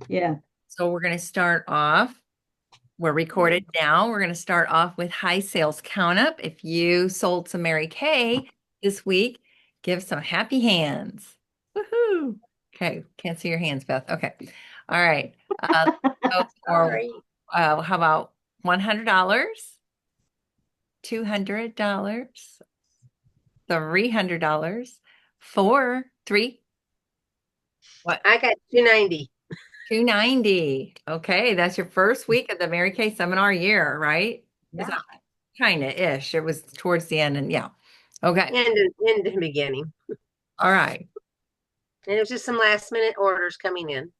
Yeah. So we're going to start off. We're recorded now. We're going to start off with high sales count up. If you sold some Mary Kay this week, give some happy hands. Woohoo. Okay. Can't see your hands, Beth. Okay. All right. So for, Sorry. how about $100, $200, $300, three, what? I got 290. 290. Okay, that's your first week of the Mary Kay seminar year, right? Is Yeah. that kind of ish? It was towards the end, and yeah. Okay. In the beginning. All right. And it was just some last minute orders coming in.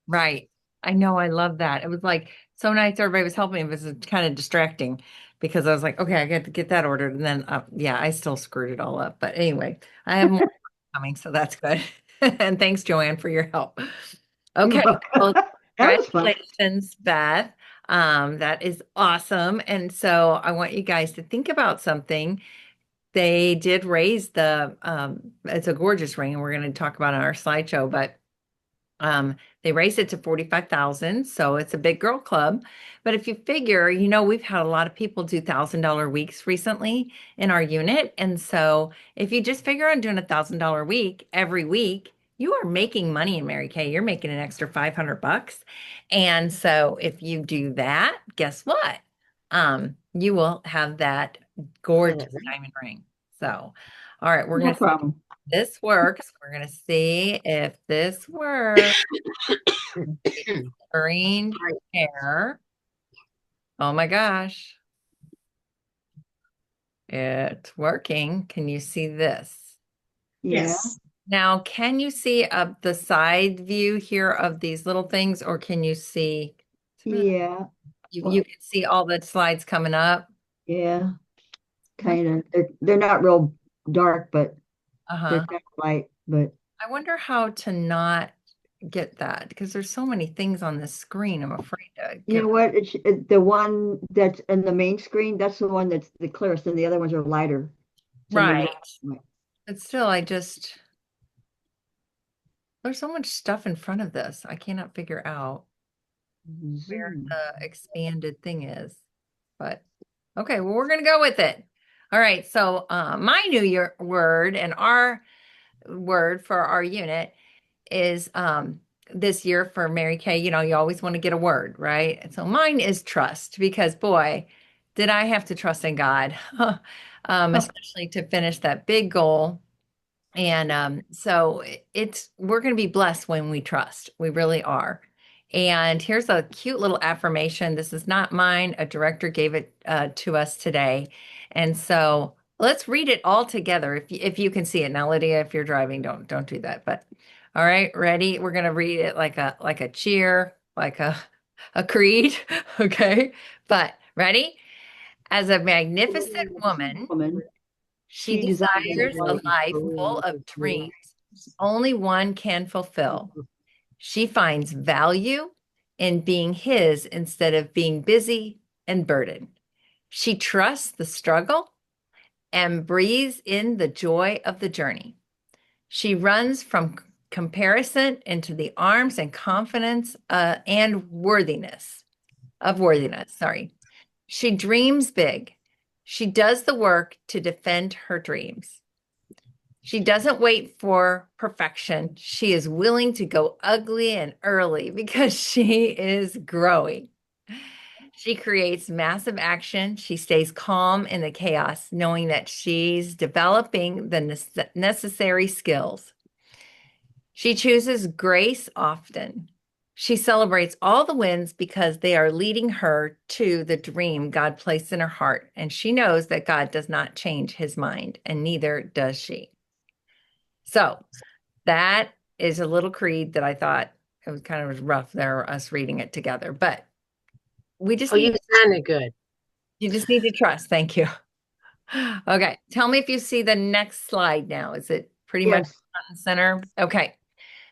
Right. I know. I love that. It was like so nice. Everybody was helping. It was kind of distracting because I was like, okay, I got to get that ordered. And then, yeah, I still screwed it all up. But anyway, I have more coming, so that's good. And thanks, Joanne, for your help. You're Okay. welcome. Well, That was fun. congratulations, Beth. That is awesome. And so I want you guys to think about something. They did raise it's a gorgeous ring, and we're going to talk about it on our slideshow, but they raised it to 45,000, so it's a big girl club. But if you figure, we've had a lot of people do $1,000 weeks recently in our unit. And so if you just figure on doing $1,000 week every week, you are making money in Mary Kay. You're making an extra $500. And so if you do that, guess what? You will have that gorgeous diamond ring. So, all right, we're No going to problem. this works. We're going to see if this works. Green Right. hair. Oh my gosh. It's working. Can you see this? Yeah. Yes. Now, can you see the side view here of these little things, or can you see, Yeah. you Well, can see all the slides coming up? yeah. Kind of. They're not real dark, but they're Uh-huh. kind of light. But I wonder how to not get that because there's so many things on this screen. I'm afraid to you get know what? The one that's in the main screen, that's the one that's the clearest, and the other ones are lighter. So maybe right. that's But still, there's so much stuff in front of this. I cannot figure out where zoom. the expanded thing is. But okay, well, we're gonna go with it. All right, so my new year word and our word for our unit is this year for Mary Kay, you always want to get a word, right? And so mine is trust because boy, did I have to trust in God, especially to finish that big goal. And so we're going to be blessed when we trust. We really are. And here's a cute little affirmation. This is not mine. A director gave it to us today. And so let's read it all together if you can see it. Now, Lydia, if you're driving, don't do that. But all right, ready? We're going to read it like a cheer, like a creed. Okay. But ready? As a magnificent woman, Woman, she she desires a desires a life life full full of dreams only one can fulfill. She finds value in being his instead of being busy and burdened. She trusts the struggle and breathes in the joy of the journey. She runs from comparison into the arms and confidence and worthiness. Sorry. She dreams big. She does the work to defend her dreams. She doesn't wait for perfection. She is willing to go ugly and early because she is growing. She creates massive action. She stays calm in the chaos, knowing that she's developing the necessary skills. She chooses grace often. She celebrates all the wins because they are leading her to the dream God placed in her heart. And she knows that God does not change his mind, and neither does she. So that is a little creed that I thought it was kind of rough there, us reading it together. But we just Oh, need, you sounded good. you just need to trust. Thank you. Okay. Tell me if you see the next slide now. Is it pretty much Yes. front and center? Okay.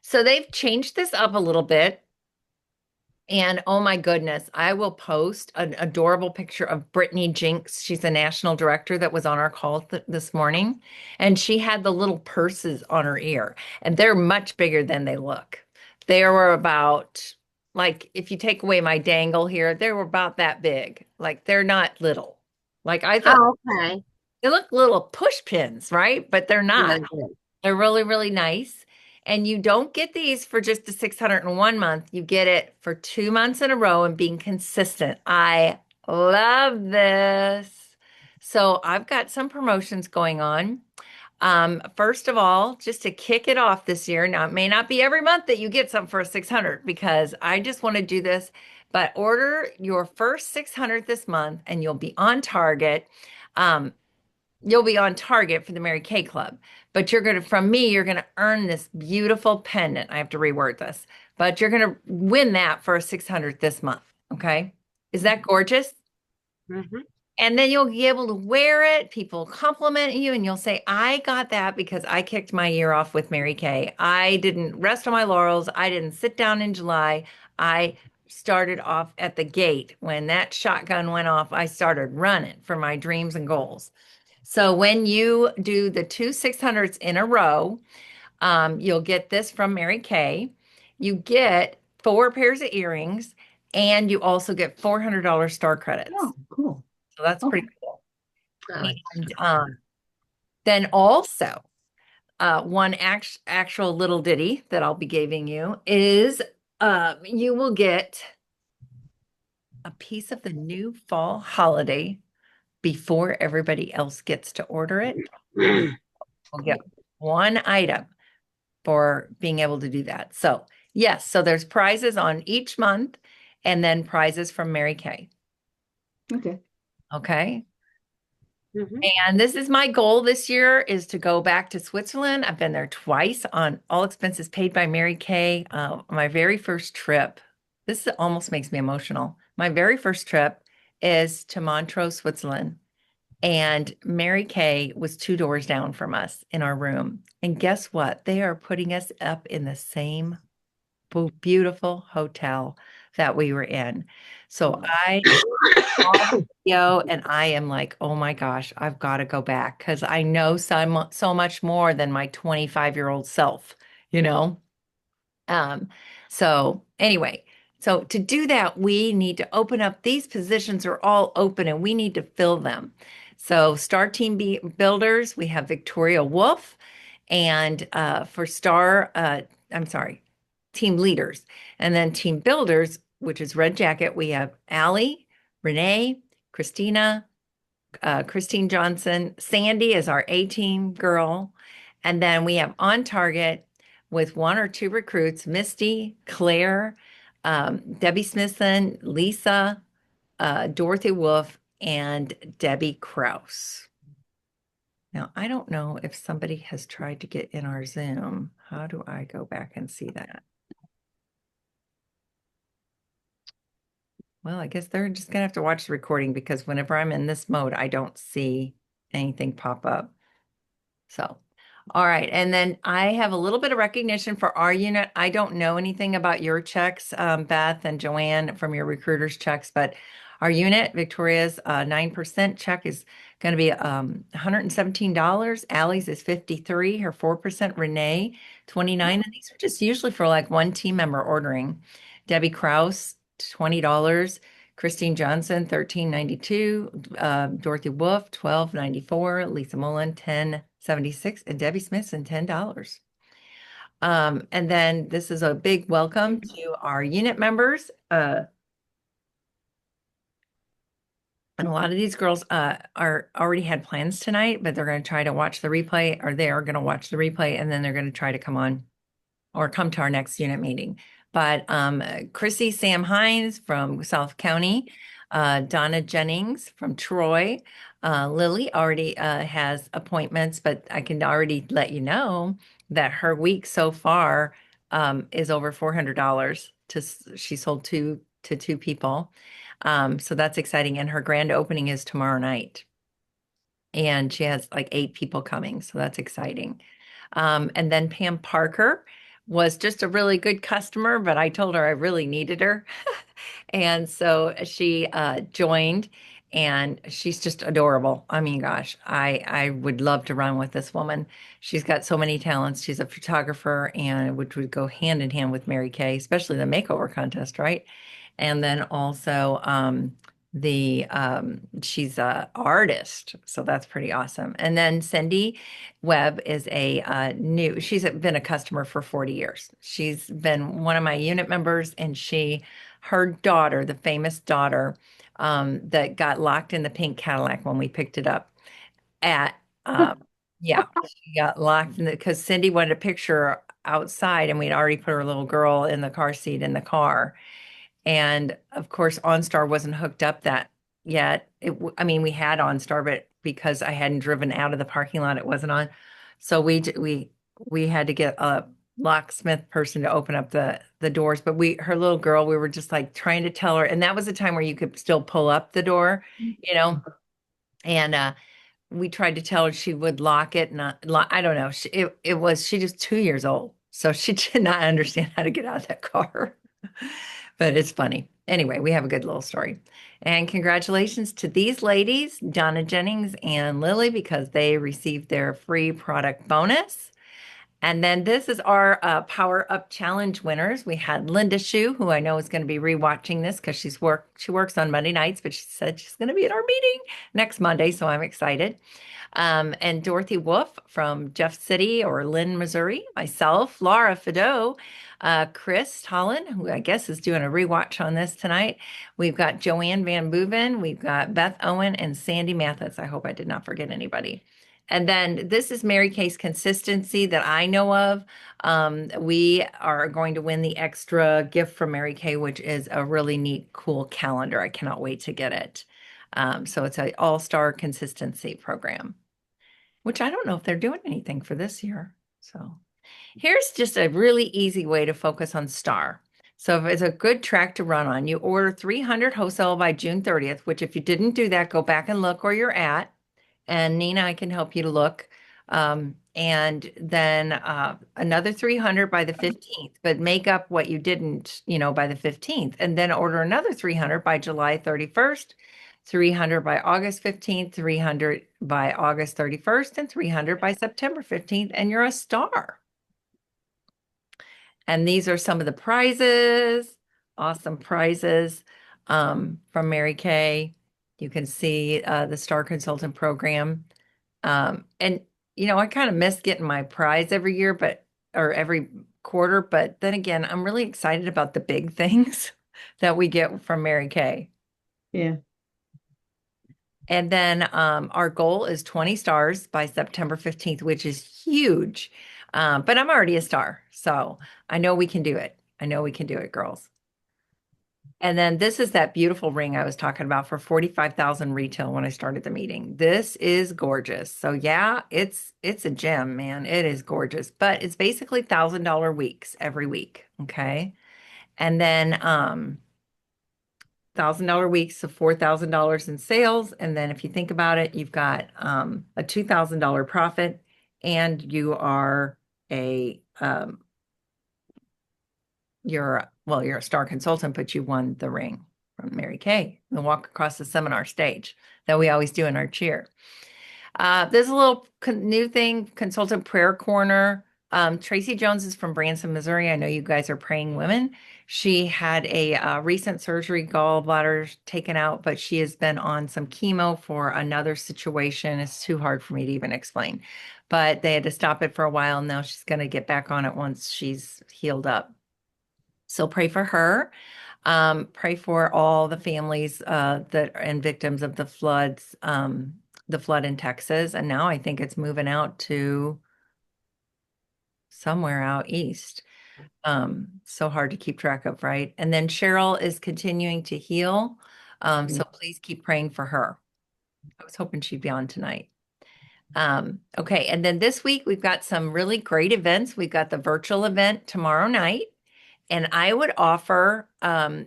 So they've changed this up a little bit. And oh my goodness, I will post an adorable picture of Brittany Jinks. She's the national director that was on our call this morning. And she had the little purses on her ear, and they're much bigger than they look. They were about like if you take away my dangle here, they were about that big. Like they're not little. Like I thought Oh, okay. they look little push pins, right? But they're not. Good, good. They're really, really nice. And you don't get these for just the 601 month. You get it for 2 months in a row and being consistent. I love this. So I've got some promotions going on. First of all, just to kick it off this year, now it may not be every month that you get some for a 600 because I just want to do this, but order your first 600 this month and you'll be on target. Um, you'll be on target for the Mary Kay Club, but you're going to, from me, you're going to earn this beautiful pendant. I have to reword this, but you're going to win that for a 600 this month. Okay. Is that gorgeous? Mhm. And then you'll be able to wear it. People compliment you, and you'll say, I got that because I kicked my year off with Mary Kay. I didn't rest on my laurels. I didn't sit down in July. I started off at the gate. When that shotgun went off, I started running for my dreams and goals. So when you do the two 600s in a row, you'll get this from Mary Kay. You get 4 pairs of earrings, and you also get $400 star credits. Oh, cool. So that's Okay. pretty cool. Oh, And then also, one actual little ditty that I'll be giving you is you will get a piece of the new fall holiday before everybody else gets to order it. We'll get one item for being able to do that. So, yes, so there's prizes on each month and then prizes from Mary Kay. Okay. Okay. Mhm. And this is my goal this year is to go back to Switzerland. I've been there twice on all expenses paid by Mary Kay. My very first trip, this almost makes me emotional. My very first trip is to Montreux, Switzerland. And Mary Kay was 2 doors down from us in our room. And guess what? They are putting us up in the same beautiful hotel that we were in. So I saw the video and I am like, oh my gosh, I've got to go back because I know so much more than my 25-year-old self, you know? Um, so anyway, so to do that, we need to open up. These positions are all open and we need to fill them. So Star Team Builders, we have Victoria Wolf, and for I'm sorry, Team Leaders, and then Team Builders, which is Red Jacket, we have Allie, Renee, Christina, Christine Johnson. Sandy is our A-team girl. And then we have on target with 1 or 2 recruits, Misty, Claire, Debbie Smithson, Lisa, Dorothy Wolf, and Debbie Kraus. Now, I don't know if somebody has tried to get in our Zoom. How do I go back and see that? Well, I guess they're just gonna have to watch the recording because whenever I'm in this mode, I don't see anything pop up. So, all right. And then I have a little bit of recognition for our unit. I don't know anything about your checks, Beth and Joanne, from your recruiters' checks, but our unit, Victoria's 9% check is going to be $117. Allie's is 53, her 4%, Renee, 29. And these are just usually for like one team member ordering. Debbie Kraus, $20. Christine Johnson, $13.92. Dorothy Wolf, $12.94. Lisa Mullen, $10.76. And Debbie Smithson, $10. And then this is a big welcome to our unit members. And a lot of these girls are already had plans tonight, but they're going to try to watch the replay, or they are going to watch the replay, and then they're going to try to come on or come to our next unit meeting. But Chrissy Sam Hines from South County, Donna Jennings from Troy, Lily already has appointments, but I can already let you know that her week so far is over $400 she sold to 2 people. So that's exciting. And her grand opening is tomorrow night. And she has like 8 people coming. So that's exciting. And then Pam Parker was just a really good customer, but I told her I really needed her. And so she joined and she's just adorable. I mean, gosh, I would love to run with this woman. She's got so many talents. She's a photographer, and which would go hand in hand with Mary Kay, especially the makeover contest, right? And then also the she's a artist, so that's pretty awesome. And then Cindy Webb is a she's been a customer for 40 years. She's been one of my unit members, and her daughter, the famous daughter, that got locked in the pink Cadillac when we picked it up at yeah, she got locked in because Cindy wanted a picture outside, and we'd already put her little girl in the car seat in the car. And of course, OnStar wasn't hooked up that yet. I mean, we had OnStar, but because I hadn't driven out of the parking lot, it wasn't on. So we had to get a locksmith person to open up the doors. But her little girl, we were just like trying to tell her, and that was the time where you could still pull up the door, you know. And we tried to tell her she would lock it, not lock. I don't know. She just 2 years old, so she did not understand how to get out of that car. But it's funny. Anyway, we have a good little story. And congratulations to these ladies, Donna Jennings and Lily, because they received their free product bonus. And then this is our Power Up Challenge winners. We had Linda Shu, who I know is going to be rewatching this because she works on Monday nights, but she said she's going to be at our meeting next Monday, so I'm excited. And Dorothy Wolf from Jeff City or Lynn, Missouri, myself, Laura Fideau, Chris Holland, who I guess is doing a rewatch on this tonight. We've got Joanne Van Boeven, we've got Beth Owen, and Sandy Mathis. I hope I did not forget anybody. And then this is Mary Kay's consistency that I know of. We are going to win the extra gift from Mary Kay, which is a really neat, cool calendar. I cannot wait to get it. So it's an all-star consistency program, which I don't know if they're doing anything for this year. So here's just a really easy way to focus on STAR. So if it's a good track to run on, you order 300 wholesale by June 30th, which if you didn't do that, go back and look where you're at. And Nina, I can help you to look. And then another 300 by the 15th, but make up what you didn't, by the 15th. And then order another 300 by July 31st, 300 by August 15th, 300 by August 31st, and 300 by September 15th, and you're a star. And these are some of the prizes, awesome prizes from Mary Kay. You can see the Star Consultant Program. And, I kind of miss getting my prize every year, or every quarter. But then again, I'm really excited about the big things that we get from Mary Kay. Yeah. And then our goal is 20 stars by September 15th, which is huge. But I'm already a star, so I know we can do it. I know we can do it, girls. And then this is that beautiful ring I was talking about for 45,000 retail when I started the meeting. This is gorgeous. So yeah, it's a gem, man. It is gorgeous, but it's basically $1,000 weeks every week. Okay. And then $1,000 weeks, so $4,000 in sales. And then if you think about it, you've got a $2,000 profit, and you are you're a star consultant, but you won the ring from Mary Kay, the walk across the seminar stage that we always do in our cheer. There's a little new thing, consultant prayer corner. Tracy Jones is from Branson, Missouri. I know you guys are praying women. She had a recent surgery, gallbladder taken out, but she has been on some chemo for another situation. It's too hard for me to even explain, but they had to stop it for a while. Now she's going to get back on it once she's healed up. So pray for her. Pray for all the families and victims of the floods, the flood in Texas. And now I think it's moving out to somewhere out east. So hard to keep track of, right? And then Cheryl is continuing to heal. So please keep praying for her. I was hoping she'd be on tonight. Okay. And then this week we've got some really great events. We've got the virtual event tomorrow night. And I would offer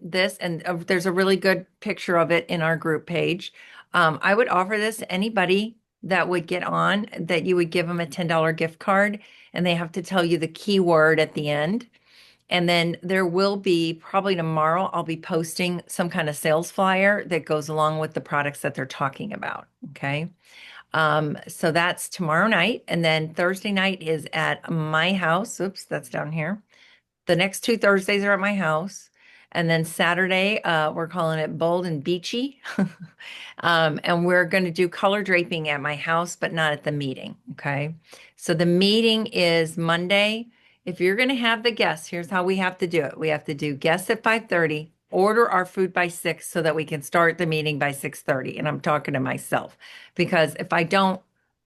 this, and there's a really good picture of it in our group page. I would offer this to anybody that would get on, that you would give them a $10 gift card, and they have to tell you the keyword at the end. And then there will be probably tomorrow, I'll be posting some kind of sales flyer that goes along with the products that they're talking about. Okay. So that's tomorrow night. And then Thursday night is at my house. Oops, that's down here. The next 2 Thursdays are at my house. And then Saturday, we're calling it Bold and Beachy. And we're going to do color draping at my house, but not at the meeting. Okay. So the meeting is Monday. If you're going to have the guests, here's how we have to do it. We have to do guests at 5:30, order our food by 6 so that we can start the meeting by 6:30. And I'm talking to myself because if I don't,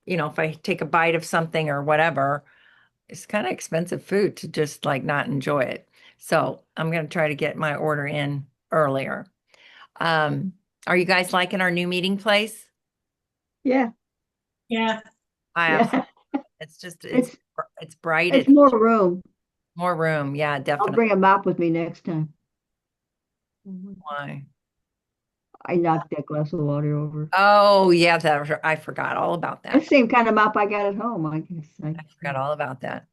if I take a bite of something or whatever, it's kind of expensive food to just like not enjoy it. So I'm going to try to get my order in earlier. Are you guys liking our new meeting place? Yeah. Yeah. I Yeah. absolutely, it's just, it's bright. It's more room. more room. Yeah, I'll definitely. bring a mop with me next time. Why? I knocked that glass of water over. Oh, yeah, I forgot all about The that. same kind of mop I got at home, I guess. I forgot all about that.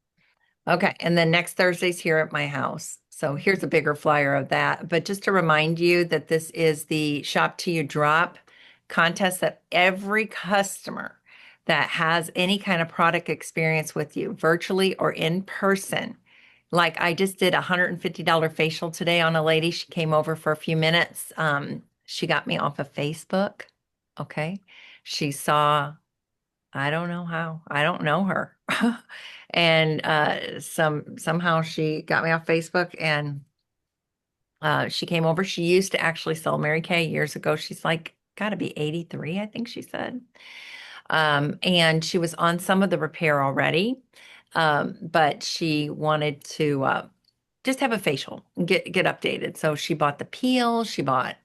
Okay, and then next Thursday's here at my house. So here's a bigger flyer of that. But just to remind you that this is the Shop Till You Drop contest that every customer that has any kind of product experience with you, virtually or in person. Like I just did a $150 facial today on a lady. She came over for a few minutes. She got me off of Facebook. Okay. She saw, I don't know how. I don't know her. And somehow she got me off Facebook and she came over. She used to actually sell Mary Kay years ago. She's like got to be 83, I think she said. And she was on some of the repair already. But she wanted to just have a facial, get updated. So she bought the peel, she bought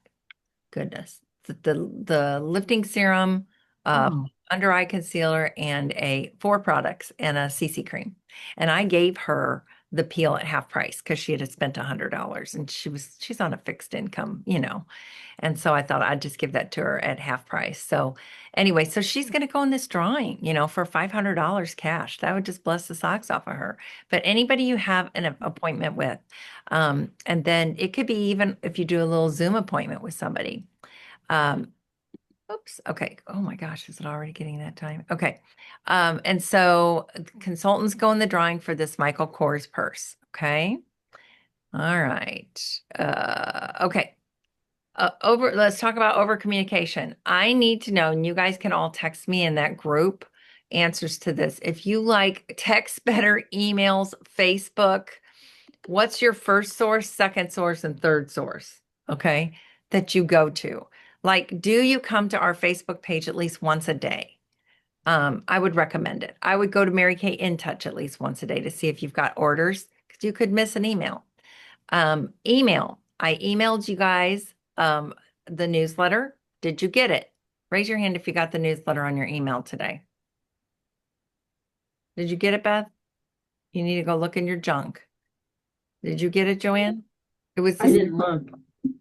goodness, the lifting serum, Oh, under eye concealer, and 4 products and a CC cream. And I gave her the peel at half price because she had spent $100 and she's on a fixed income, And so I thought I'd just give that to her at half price. So anyway, so she's going to go in this drawing, for $500 cash. That would just bless the socks off of her. But anybody you have an appointment with, and then it could be even if you do a little Zoom appointment with somebody. Oops. Okay. Oh my gosh, is it already getting that time? Okay. And so consultants go in the drawing for this Michael Kors purse. Okay. All right. Okay. Let's talk about over communication. I need to know, and you guys can all text me in that group answers to this. If you like text better, emails, Facebook, what's your first source, second source, and third source? Okay, that you go to. Like, do you come to our Facebook page at least once a day? I would recommend it. I would go to Mary Kay In Touch at least once a day to see if you've got orders because you could miss an email. Email. I emailed you guys the newsletter. Did you get it? Raise your hand if you got the newsletter on your email today. Did you get it, Beth? You need to go look in your junk. Did you get it, Joanne? It was I didn't look.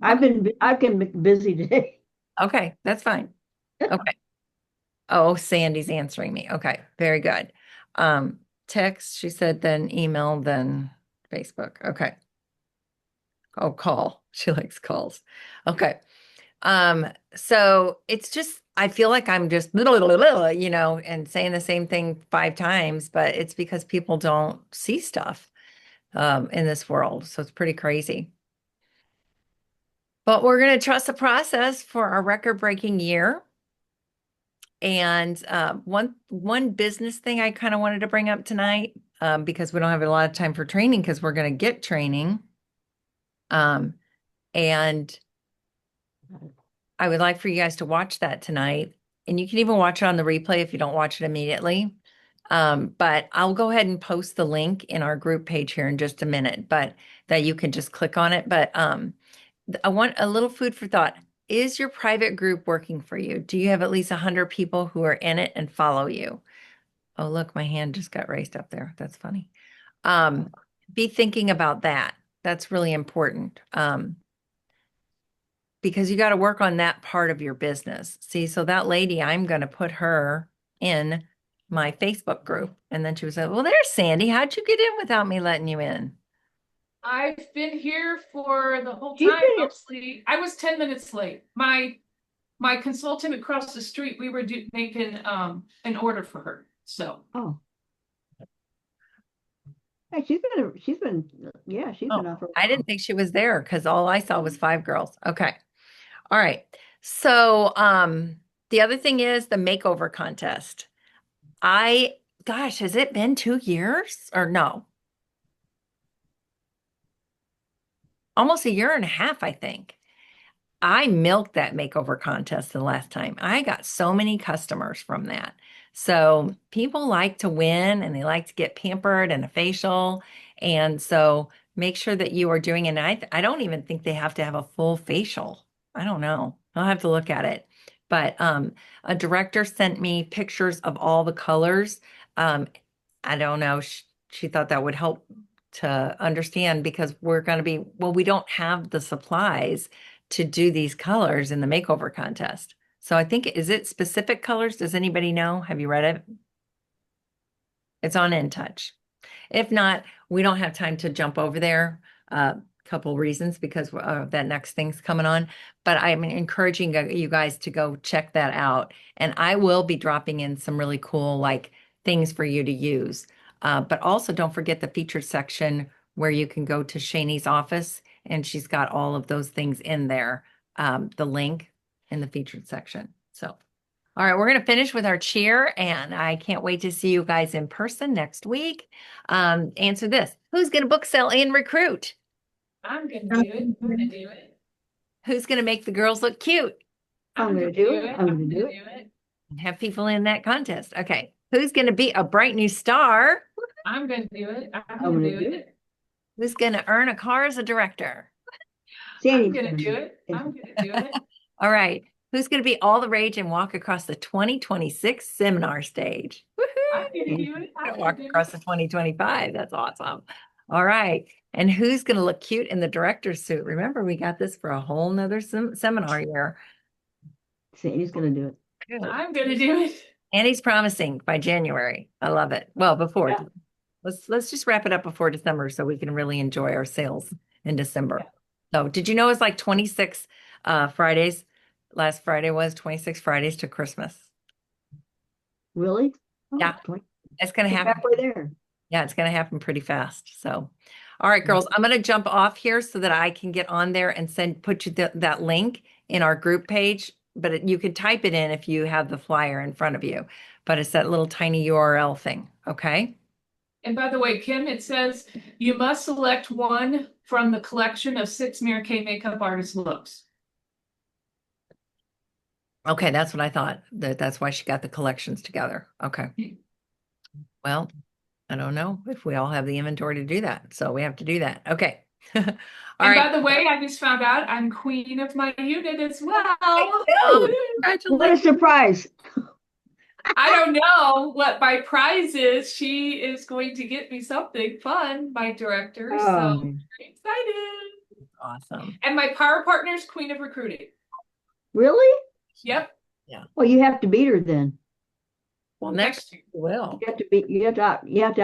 I've been busy today. Okay, that's fine. Okay. Oh, Sandy's answering me. Okay, very good. Text, she said, then email, then Facebook. Okay. Oh, call. She likes calls. Okay. So it's just, I feel like I'm just, and saying the same thing 5 times, but it's because people don't see stuff in this world. So it's pretty crazy. But we're going to trust the process for our record-breaking year. And one business thing I kind of wanted to bring up tonight, because we don't have a lot of time for training because we're going to get training. And I would like for you guys to watch that tonight. And you can even watch it on the replay if you don't watch it immediately. But I'll go ahead and post the link in our group page here in just a minute, but that you can just click on it. But I want a little food for thought. Is your private group working for you? Do you have at least 100 people who are in it and follow you? Oh, look, my hand just got raised up there. That's funny. Be thinking about that. That's really important. Because you got to work on that part of your business. See, so that lady, I'm going to put her in my Facebook group. And then she was like, well, there's Sandy. How'd you get in without me letting you in? I've been here for the whole She's time. been here- Mostly, I was 10 minutes late. My consultant across the street, we were making an order for her. So Oh. Hey, yeah, she's been Oh, on for a I while. didn't think she was there because all I saw was 5 girls. Okay. All right. So, the other thing is the makeover contest. Gosh, has it been 2 years or no? Almost a year and a half, I think. I milked that makeover contest the last time. I got so many customers from that. So people like to win and they like to get pampered and a facial. And so make sure that you are doing it. And I don't even think they have to have a full facial. I don't know. I'll have to look at it. But a director sent me pictures of all the colors. I don't know. She thought that would help to understand because we're going to be, well, we don't have the supplies to do these colors in the makeover contest. So I think, is it specific colors? Does anybody know? Have you read it? It's on InTouch. If not, we don't have time to jump over there. Couple reasons because that next thing's coming on. But I'm encouraging you guys to go check that out. And I will be dropping in some really cool like things for you to use. But also don't forget the featured section where you can go to Shani's office and she's got all of those things in there. The link in the featured section. So, all right, we're going to finish with our cheer and I can't wait to see you guys in person next week. Answer this. Who's going to book, sell, and recruit? I'm gonna do it. I'm gonna do it. Who's going to make the girls look cute I'm gonna do it. I'm gonna do it. and have people in that contest? Okay. Who's going to be a bright new star? I'm gonna do it. I'm I'm gonna gonna do do it. Who's going to earn a car as a director? Sandy's I'm gonna do it. I'm gonna do it. All right. Who's going to be all the rage and walk across the 2026 seminar stage? I'm gonna do it. I'm gonna Walk do across it. the 2025. That's awesome. All right. And who's going to look cute in the director's suit? Remember, we got this for a whole nother seminar year. Sandy's gonna do it. Good. I'm gonna do it. And he's promising by January. I love it. Well, before. Yeah. Let's just wrap it up before December so we can really enjoy our sales in December. So did you know it's like 26 Fridays? Last Friday was 26 Fridays to Christmas. Really? Oh, Yeah. It's going to we're happen. halfway there. Yeah, it's going to happen pretty fast. So, all right, girls, I'm going to jump off here so that I can get on there and put you that link in our group page. But you could type it in if you have the flyer in front of you. But it's that little tiny URL thing. Okay. And by the way, Kim, it says you must select one from the collection of 6 Mary Kay makeup artist looks. Okay, that's what I thought. That's why she got the collections together. Okay. Well, I don't know if we all have the inventory to do that. So we have to do that. Okay. All And right. by the way, I just found out I'm queen of my unit as well. Oh, What a congratulations. surprise. I don't know what my prize is. She is going to get me something fun, my director. So Oh, I'm excited. Awesome. And my power partner is queen of recruiting. really? Yep. Well, you have to beat her then. Well, next year. you will. You have to